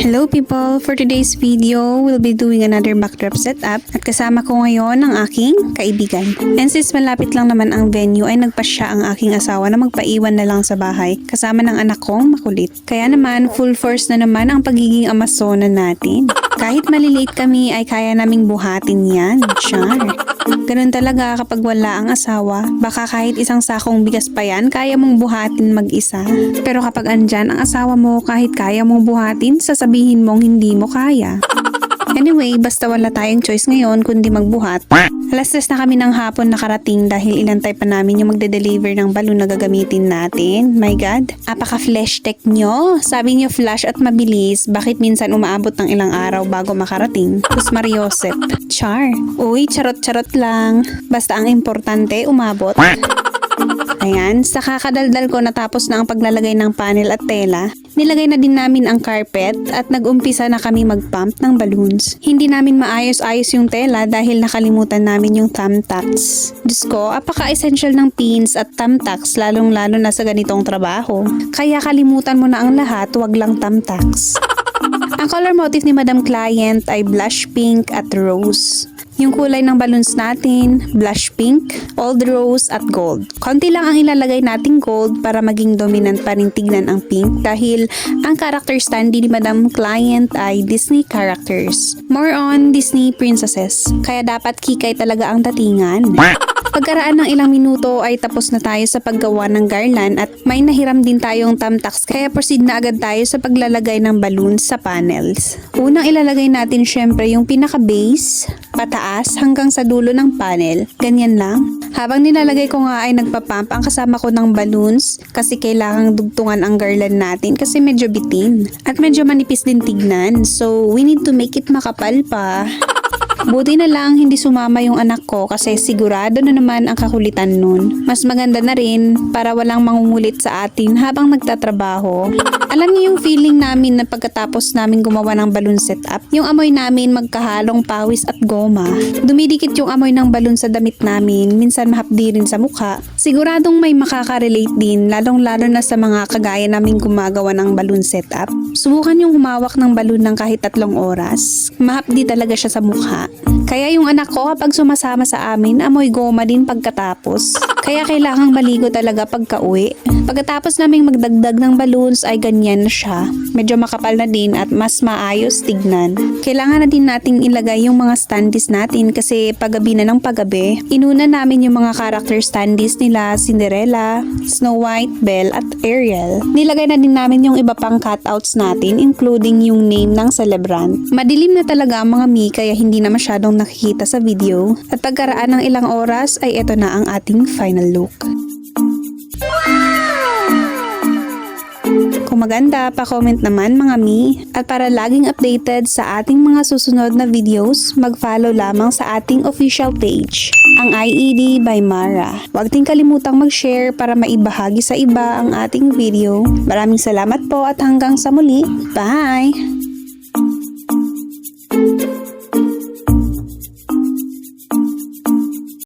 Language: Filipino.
Hello people! For today's video, we'll be doing another backdrop setup at kasama ko ngayon ang aking kaibigan. And since malapit lang naman ang venue ay nagpasya ang aking asawa na magpaiwan na lang sa bahay kasama ng anak kong makulit. Kaya naman full force na naman ang pagiging amasona natin. Kahit maliliit kami ay kaya naming buhatin yan. Char! Ganun talaga kapag wala ang asawa. Baka kahit isang sakong bigas pa yan, kaya mong buhatin mag-isa. Pero kapag andyan ang asawa mo, kahit kaya mong buhatin, sasabihin mong hindi mo kaya. Anyway, basta wala tayong choice ngayon kundi magbuhat. Alas 3 na kami ng hapon nakarating dahil inantay pa namin yung magde-deliver ng balon na gagamitin natin. My God, apaka-flash tech nyo. Sabi nyo flash at mabilis, bakit minsan umaabot ng ilang araw bago makarating? Tus Mariosep. Char. Uy, charot-charot lang. Basta ang importante, umabot. Ayan, sa kakadaldal ko natapos na ang paglalagay ng panel at tela. Nilagay na din namin ang carpet at nag-umpisa na kami mag-pump ng balloons. Hindi namin maayos-ayos yung tela dahil nakalimutan namin yung thumbtacks. Diyos ko, apaka-essential ng pins at thumbtacks lalong-lalo na sa ganitong trabaho. Kaya kalimutan mo na ang lahat, wag lang thumbtacks. Ang color motif ni Madam Client ay blush pink at rose. Yung kulay ng balloons natin, blush pink, old rose at gold. Konti lang ang ilalagay nating gold para maging dominant pa rin tignan ang pink dahil ang character standee ni Madam Client ay Disney characters. More on Disney princesses. Kaya dapat kikay talaga ang datingan. Pagkaraan ng ilang minuto ay tapos na tayo sa paggawa ng garland at may nahiram din tayong thumbtacks kaya proceed na agad tayo sa paglalagay ng balloons sa panels. Unang ilalagay natin syempre yung pinaka-base, pataas hanggang sa dulo ng panel. Ganyan lang. Habang nilalagay ko nga ay nagpapump ang kasama ko ng balloons kasi kailangang dugtungan ang garland natin kasi medyo bitin at medyo manipis din tignan. So we need to make it makapal pa. Buti na lang hindi sumama yung anak ko kasi sigurado na naman ang kakulitan nun. Mas maganda na rin para walang mangungulit sa atin habang nagtatrabaho. Alam niyo yung feeling namin na pagkatapos namin gumawa ng balloon setup, yung amoy namin magkahalong pawis at goma. Dumidikit yung amoy ng balloon sa damit namin, minsan mahapdi rin sa mukha. Siguradong may makaka-relate din, lalong-lalo na sa mga kagaya naming gumagawa ng balloon setup. Subukan yung humawak ng balloon ng kahit 3 oras. Mahapdi talaga siya sa mukha. Kaya yung anak ko kapag sumasama sa amin, amoy goma din pagkatapos. Kaya kailangang maligo talaga pagka-uwi. Pagkatapos naming magdagdag ng balloons ay ganyan na siya. Medyo makapal na din at mas maayos tignan. Kailangan na din nating ilagay yung mga standees natin kasi paggabi na ng paggabi. Inuna namin yung mga character standees nila Cinderella, Snow White, Belle at Ariel. Nilagay na din namin yung iba pang cutouts natin including yung name ng celebrant. Madilim na talaga ang mga mi kaya hindi na masyadong nakikita sa video. At pagkaraan ng ilang oras ay eto na ang ating final look. Kung maganda, pa-comment naman mga mi. At para laging updated sa ating mga susunod na videos, mag-follow lamang sa ating official page, ang IED by Mara. Huwag din kalimutang mag-share para maibahagi sa iba ang ating video. Maraming salamat po at hanggang sa muli. Bye!